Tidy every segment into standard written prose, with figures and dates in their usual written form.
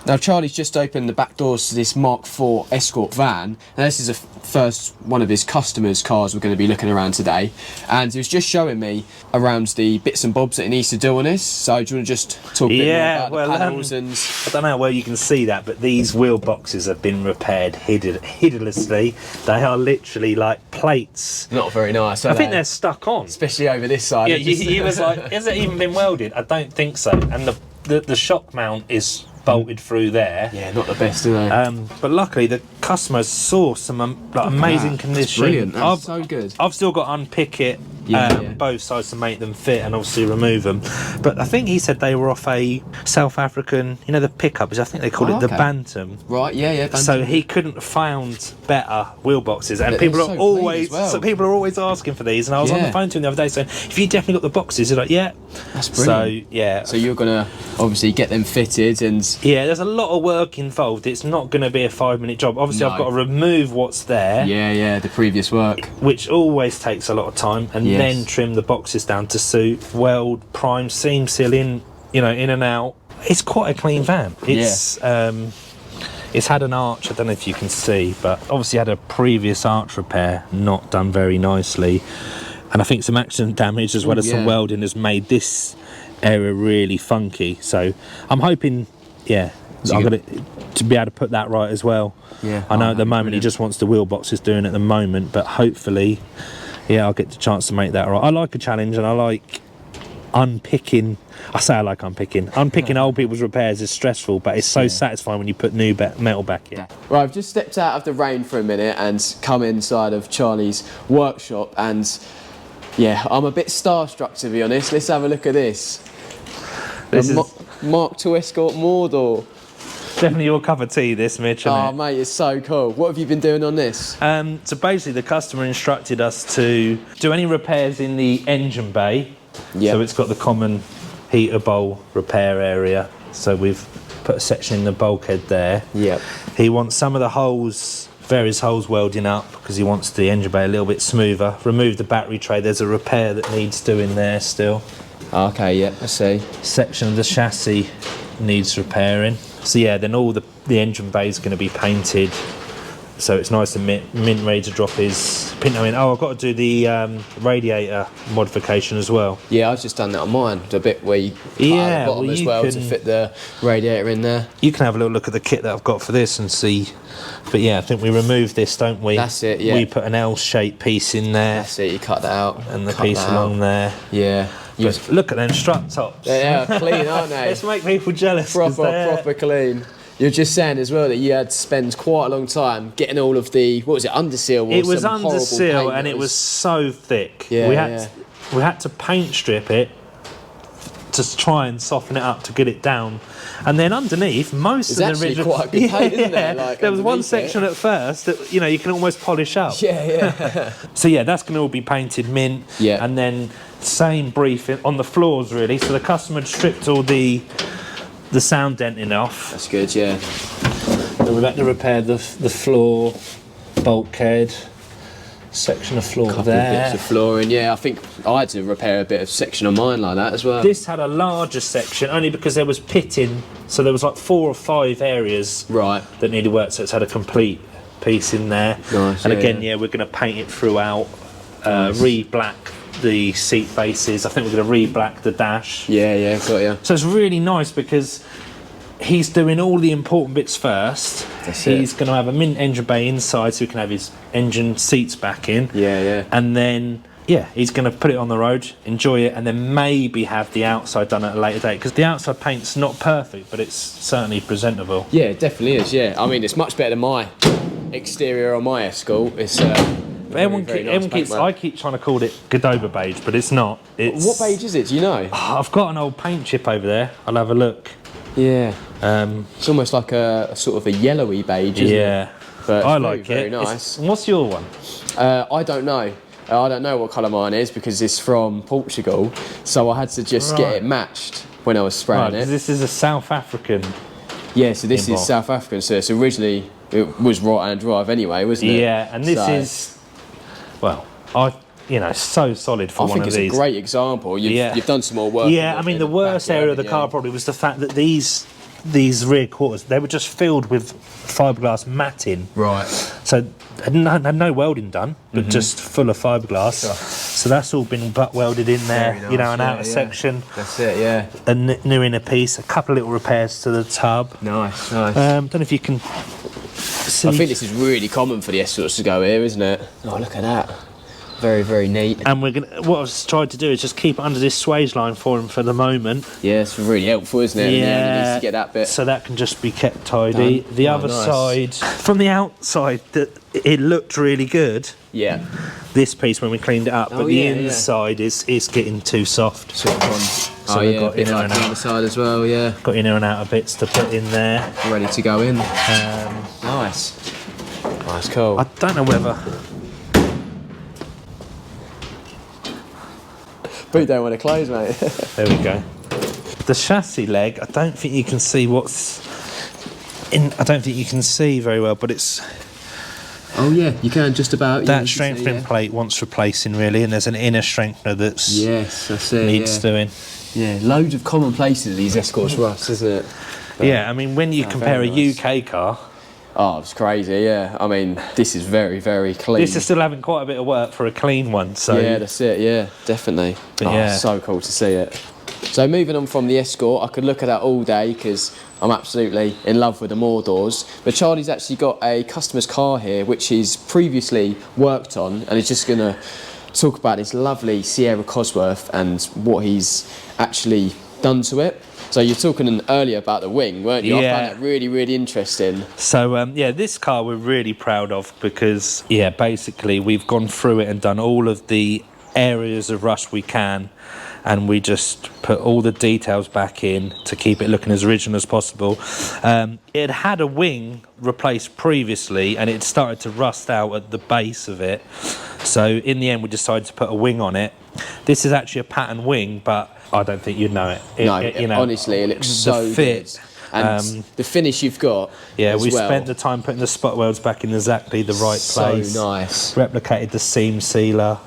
Now Charlie's just opened the back doors to this Mk4 Escort van. Now this is the first one of his customers' cars we're going to be looking around today, and he was just showing me around the bits and bobs that he needs to do on this. So do you want to just talk a bit more about the panels and... I don't know how well you can see that, but these wheel boxes have been repaired hideously. They are literally like plates. Not very nice, I think they're stuck on. Especially over this side. Yeah, he was like, has it even been welded? I don't think so. And the shock mount is bolted through there. Yeah, not the best, are they? But luckily the customers saw some amazing condition. That's brilliant. That's so good. I've still got to unpick it both sides to make them fit and obviously remove them. But I think he said they were off a South African, you know, the pickups. I think they call it the Bantam. Right. Yeah. Bantam. So he couldn't have found better wheel boxes, and people are always asking for these. And I was on the phone to him the other day saying, "If you definitely got the boxes," he's like, "Yeah." That's brilliant. So you're gonna obviously get them fitted and. Yeah, there's a lot of work involved. It's not going to be a 5-minute job. Obviously, I've got to remove what's there. Yeah, the previous work. Which always takes a lot of time. And then trim the boxes down to suit, weld, prime, seam seal in, in and out. It's quite a clean van. It's had an arch, I don't know if you can see, but obviously had a previous arch repair, not done very nicely. And I think some accident damage as well as some welding has made this area really funky. So I'm hoping... Yeah, I've got to be able to put that right as well. Yeah, I know at the moment he just wants the wheel boxes doing at the moment, but hopefully, I'll get the chance to make that right. I like a challenge, and I like unpicking. I say I like unpicking. Unpicking old people's repairs is stressful, but it's so satisfying when you put new metal back in. Right, I've just stepped out of the rain for a minute and come inside of Charlie's workshop, and I'm a bit starstruck, to be honest. Let's have a look at this. This is Mk2 Escort Mordor. Definitely your cup of tea, this, Mitch. Oh, mate, it's so cool. What have you been doing on this? So basically, the customer instructed us to do any repairs in the engine bay. Yep. So it's got the common heater bowl repair area. So we've put a section in the bulkhead there. Yep. He wants some of the holes, various holes welding up, because he wants the engine bay a little bit smoother. Remove the battery tray. There's a repair that needs doing there still. Okay, I see. Section of the chassis needs repairing. So then all the engine bay is going to be painted, so it's nice and mint ready to drop his pinto in. Oh, I've got to do the radiator modification as well. Yeah, I've just done that on mine. The bit where you cut at the bottom as well to fit the radiator in there. You can have a little look at the kit that I've got for this and see. But I think we remove this, don't we? That's it, yeah. We put an L-shaped piece in there. That's it, you cut that out. And the piece along there. Yeah. Look at them strut tops. They are clean, aren't they? Let's make people jealous. Proper clean. You're just saying as well that you had to spend quite a long time getting all of the, what was it, underseal? It was underseal, and it was so thick. Yeah, we had to paint strip it to try and soften it up to get it down. And then underneath, most of the original... quite a good paint, isn't it? Like, there was one section at first that, you can almost polish up. Yeah. So that's going to all be painted mint. Yeah. And then same brief on the floors, really. So the customer had stripped all the sound denting off. That's good, yeah. Then we've had to repair the floor, bulkhead, section of floor Couple there. Of bits of flooring, I think I had to repair a bit of section on mine like that as well. This had a larger section only because there was pitting, so there was like 4 or 5 areas that needed work, so it's had a complete piece in there. Nice, and again, we're going to paint it throughout, re-black the seat bases. I think we're going to re-black the dash. Yeah, got you. So it's really nice because he's doing all the important bits first. He's going to have a mint engine bay inside so he can have his engine seats back in. Yeah. And then, he's going to put it on the road, enjoy it, and then maybe have the outside done at a later date. Because the outside paint's not perfect, but it's certainly presentable. Yeah, it definitely is, I mean, it's much better than my exterior on my Escort. It's... I keep trying to call it Godova beige, but it's not. What beige is it? Do you know? I've got an old paint chip over there. I'll have a look. Yeah. It's almost like a sort of a yellowy beige, isn't it? But I like it. Very nice. What's your one? I don't know. I don't know what colour mine is because it's from Portugal, so I had to just get it matched when I was spraying it. This is a South African. Yeah, so this is South African. So it's originally it was right-hand drive anyway, wasn't it? Yeah, and this is. Well, so solid for one of these. I think it's a great example. You've done some more work. Yeah, I mean, the worst area of the car probably was the fact that these these rear quarters, they were just filled with fiberglass matting. Right. So had no welding done, but just full of fiberglass. Sure. So that's all been butt welded in there. Very nice, You know, an yeah, outer section. That's it, yeah. A new inner piece, a couple of little repairs to the tub. Nice, nice. Don't know if you can see. I think this is really common for the Escorts to go here, isn't it? Oh, look at that. Very, very neat. And what I've tried to do is just keep it under this swage line for him for the moment. Yeah, it's really helpful, isn't it? Yeah. He needs to get that bit. So that can just be kept tidy. Done. The Oh, other nice. side, from the outside, it looked really good. Yeah. This piece when we cleaned it up, but the yeah, inside is getting too soft. Sort of on. So Oh, we've yeah, got a bit inner like and the out. other side as well, yeah. Got inner and outer bits to put in there. Ready to go in. Nice. Nice, cool. I don't know whether. Boot don't want to close, mate. There we go. The chassis leg, I don't think you can see what's in. I don't think you can see very well, but it's Oh yeah, you can just about. Yeah, that you can strengthening see, plate wants replacing really, and there's an inner strengthener that's Yes, that's it. needs doing. Yeah, loads of common places these Escorts rust, isn't it? But, Yeah, I mean when you compare a very nice. UK car, Oh, it's crazy. Yeah, I mean, this is very, very clean. this is still having quite a bit of work for a clean one. So Yeah, that's it. Yeah, definitely. But Oh, yeah. so cool to see it. So moving on from the Escort, I could look at that all day because I'm absolutely in love with the more doors. But Charlie's actually got a customer's car here, which he's previously worked on, and he's just going to talk about this lovely Sierra Cosworth and what he's actually done to it. So you're talking earlier about the wing, weren't you? Yeah. I found that really, really interesting. So yeah, this car we're really proud of because yeah, basically we've gone through it and done all of the areas of rust we can, and we just put all the details back in to keep it looking as original as possible. It had a wing replaced previously and it started to rust out at the base of it. So in the end we decided to put a wing on it. This is actually a pattern wing, but I don't think you'd know it. You know, honestly, it looks so the fit. good. And the finish you've got. Yeah, as we well. spent the time putting the spot welds back in exactly the right place. So nice. Replicated the seam sealer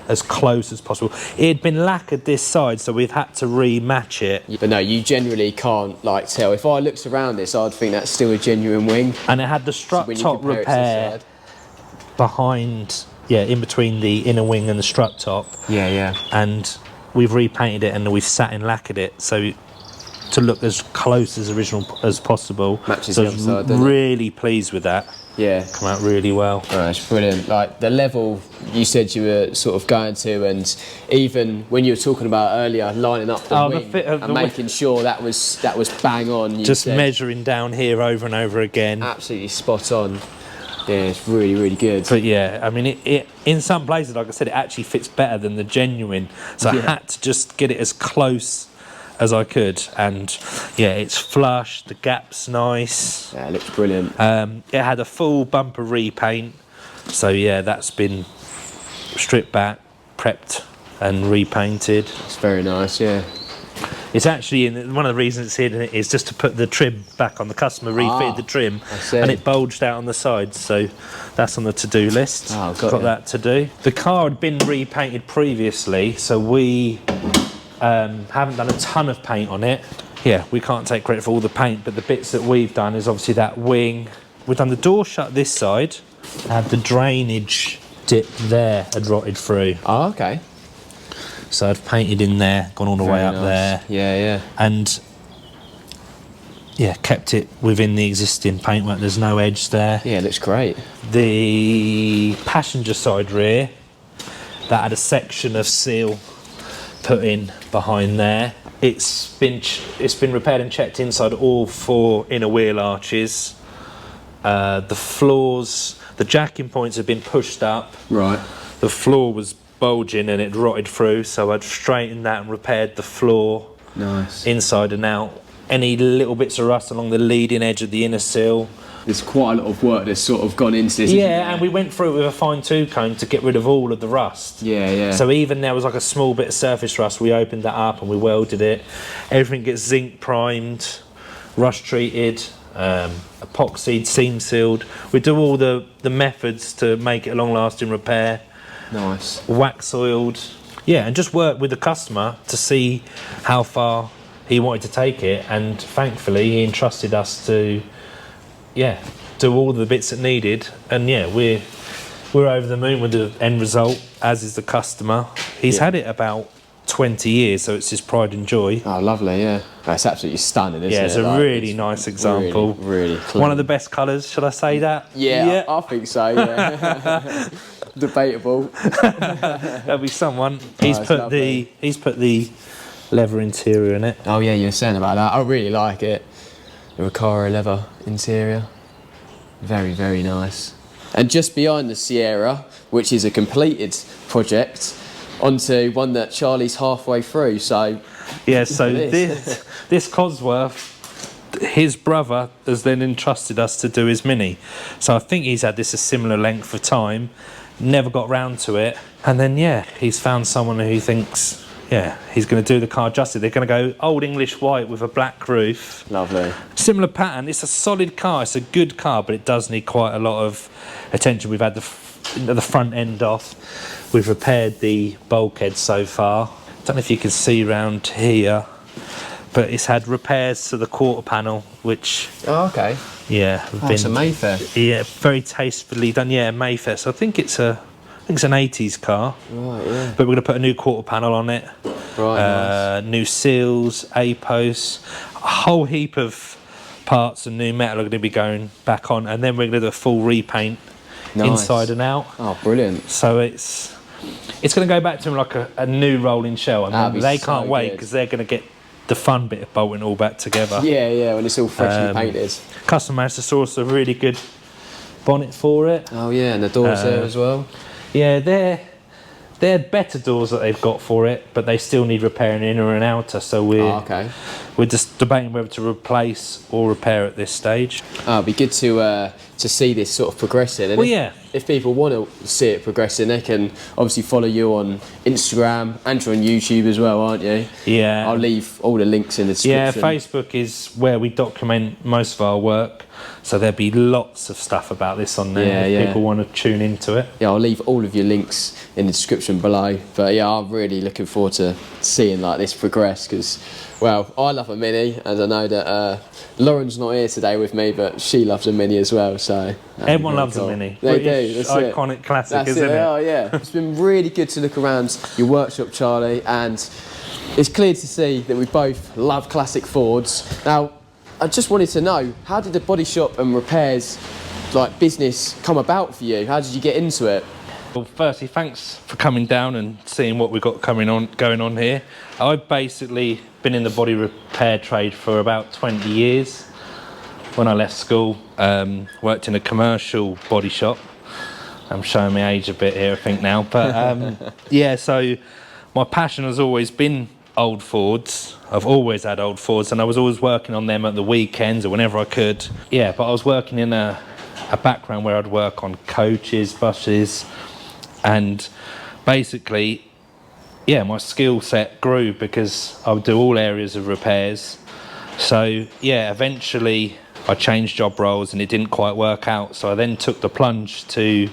as close as possible. It had been lacquered this side, so we've had to rematch it. But no, you generally can't like tell. If I looked around this, I'd think that's still a genuine wing. And it had the strut When you top compare it to the repair side. behind, yeah, in between the inner wing and the strut top. Yeah, yeah. And we've repainted it and we've satin lacquered it, so to look as close as original as possible. Matches so the I other was side, doesn't it? really pleased with that. Yeah. Come out really well. Oh, it's brilliant. Like the level you said you were sort of going to, and even when you were talking about earlier, lining up the The wing fit of and the wing. making sure that was bang on. You Just said. measuring down here over and over again. Absolutely spot on. Yeah, it's really, really good. But yeah, I mean, it in some places, like I said, it actually fits better than the genuine. So I Yeah. had to just get it as close as I could. And yeah, it's flush, the gap's nice. Yeah, it looks brilliant. It had a full bumper repaint. So yeah, that's been stripped back, prepped and repainted. It's very nice, yeah. It's actually, one of the reasons it's here is just to put the trim back on. The customer refitted the trim I see. and it bulged out on the sides, so that's on the to-do list. Oh, got ya. that to do. The car had been repainted previously, so we haven't done a ton of paint on it. Yeah, we can't take credit for all the paint, but the bits that we've done is obviously that wing. We've done the door shut this side, had the drainage dip there had rotted through. Oh, okay. So I've painted in there, gone all the way Very up nice. there. Yeah, yeah. And yeah, kept it within the existing paintwork. There's no edge there. Yeah, it looks great. The passenger side rear, that had a section of seal put in behind there. It's been repaired and checked inside all 4 inner wheel arches. The floors, the jacking points have been pushed up. Right. The floor was bulging and it rotted through, so I'd straightened that and repaired the floor. Nice. Inside and out. Any little bits of rust along the leading edge of the inner sill. There's quite a lot of work that's sort of gone into this. isn't Yeah, there? and we went through it with a fine tooth comb to get rid of all of the rust. Yeah, yeah. So even there was like a small bit of surface rust, we opened that up and we welded it. Everything gets zinc primed, rust treated, epoxied, seam sealed. We do all the methods to make it a long lasting repair. Nice. Wax oiled. Yeah, and just work with the customer to see how far he wanted to take it, and thankfully he entrusted us to, do all the bits that needed. And we're over the moon with the end result, as is the customer. He's had it about 20 years, so it's his pride and joy. Oh, lovely, yeah. That's absolutely stunning, isn't it? Yeah, it's a really nice example. Really clean. One of the best colours, should I say that? Yeah. I think so, yeah. Debatable. There'll be someone. He's put the leather interior in it. Oh yeah, you were saying about that. I really like it. The Recaro leather interior. Very, very nice. And just behind the Sierra, which is a completed project, onto one that Charlie's halfway through. So this Cosworth, his brother has then entrusted us to do his Mini. So I think he's had this a similar length of time, never got round to it, and then he's found someone who thinks he's going to do the car justice. They're going to go old English white with a black roof. Lovely. Similar pattern. It's a solid car. It's a good car, but it does need quite a lot of attention. We've had the front end off. We've repaired the bulkhead so far. Don't know if you can see round here, but it's had repairs to the quarter panel, which... Oh, okay. Yeah. It's a Mayfair. Yeah, very tastefully done. Yeah, Mayfair. So I think it's an 80s car. Right, yeah. But we're going to put a new quarter panel on it. Right, nice. New seals, A-posts, a whole heap of parts and new metal are going to be going back on, and then we're going to do a full repaint inside and out. Oh, brilliant. So it's going to go back to them like a new rolling shell, and they can't wait because they're going to get the fun bit of bolting all back together. Yeah, when it's all freshly painted. Customer managed to source a really good bonnet for it. Oh yeah, and the doors there as well. Yeah, they're better doors that they've got for it, but they still need repairing inner and outer. So we're just debating whether to replace or repair at this stage. Oh, it'd be good to see this sort of progressing. And if people want to see it progressing, they can obviously follow you on Instagram and you're on YouTube as well, aren't you? Yeah. I'll leave all the links in the description. Yeah, Facebook is where we document most of our work, so there'll be lots of stuff about this on there if people want to tune into it. Yeah, I'll leave all of your links in the description below. But I'm really looking forward to seeing like this progress because, well, I love a Mini, and I know that Lauren's not here today with me, but she loves a Mini as well. So everyone loves a Mini. They do. That's iconic classic, isn't it? Oh yeah. It's been really good to look around your workshop, Charlie, and it's clear to see that we both love classic Fords. Now, I just wanted to know, how did the body shop and repairs business come about for you? How did you get into it? Well, firstly, thanks for coming down and seeing what we've got going on here. I've basically been in the body repair trade for about 20 years. When I left school, worked in a commercial body shop. I'm showing my age a bit here, I think now. But so my passion has always been old Fords. I've always had old Fords, and I was always working on them at the weekends or whenever I could. Yeah, but I was working in a background where I'd work on coaches, buses, and basically, my skill set grew because I would do all areas of repairs. So, eventually I changed job roles and it didn't quite work out. So I then took the plunge to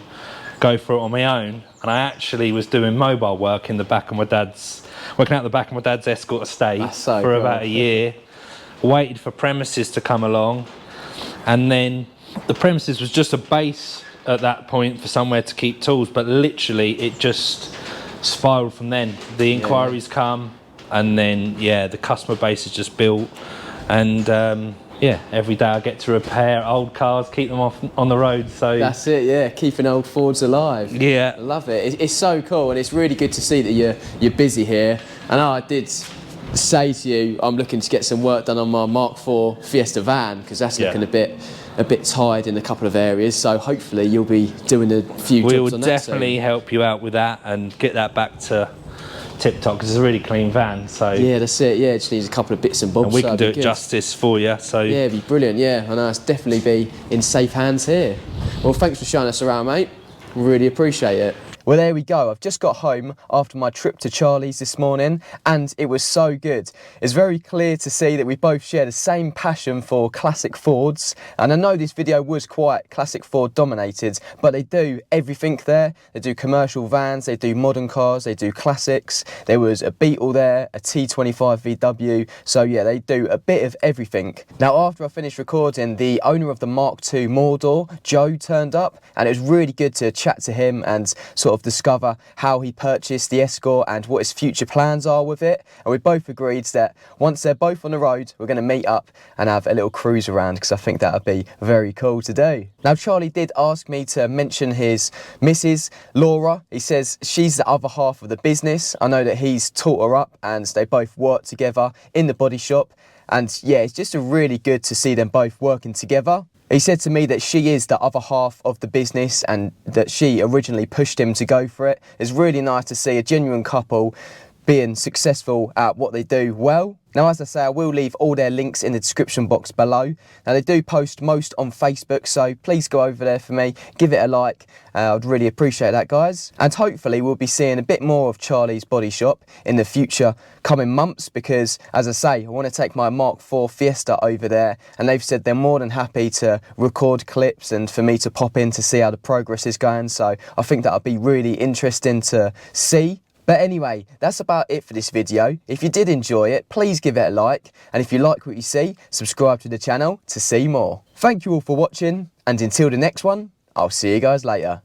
go for it on my own. And I actually was doing mobile work working out the back of my dad's Escort estate for about a year. Waited for premises to come along. And then the premises was just a base at that point for somewhere to keep tools, but literally it just spiraled from then. The inquiries come, and then the customer base is just built, and every day I get to repair old cars, keep them off on the road. So that's it, keeping old Fords alive. Yeah, I love it. It's so cool, and it's really good to see that you're busy here. And I did say to you, I'm looking to get some work done on my Mk4 Fiesta van because that's looking a bit tired in a couple of areas. So hopefully you'll be doing a few jobs on that. We'll definitely help you out with that and get that back to tip top because it's a really clean van. So that's it. It just needs a couple of bits and bobs. And we can do it justice for you. So it'd be brilliant. I know it's definitely be in safe hands here. Well, thanks for showing us around, mate. We really appreciate it. Well, there we go. I've just got home after my trip to Charlie's this morning, and it was so good. It's very clear to see that we both share the same passion for classic Fords, and I know this video was quite classic Ford dominated, but they do everything there. They do commercial vans, they do modern cars, they do classics. There was a Beetle there, a T25 VW, so yeah, they do a bit of everything. Now, after I finished recording, the owner of the Mk2 Mordor, Joe, turned up, and it was really good to chat to him and sort of discover how he purchased the Escort and what his future plans are with it. And we both agreed that once they're both on the road, we're going to meet up and have a little cruise around, because I think that would be very cool to do. Now, Charlie did ask me to mention his missus, Laura. He says she's the other half of the business. I know that he's taught her up and they both work together in the body shop. And yeah, it's just really good to see them both working together. He said to me that she is the other half of the business and that she originally pushed him to go for it. It's really nice to see a genuine couple being successful at what they do well. Now, as I say, I will leave all their links in the description box below. Now, they do post most on Facebook, so please go over there for me, give it a like. I'd really appreciate that, guys. And hopefully we'll be seeing a bit more of Charlie's body shop in the future coming months, because, as I say, I want to take my Mk4 Fiesta over there, and they've said they're more than happy to record clips and for me to pop in to see how the progress is going. So I think that'll be really interesting to see. But anyway, that's about it for this video. If you did enjoy it, please give it a like. And if you like what you see, subscribe to the channel to see more. Thank you all for watching, and until the next one, I'll see you guys later.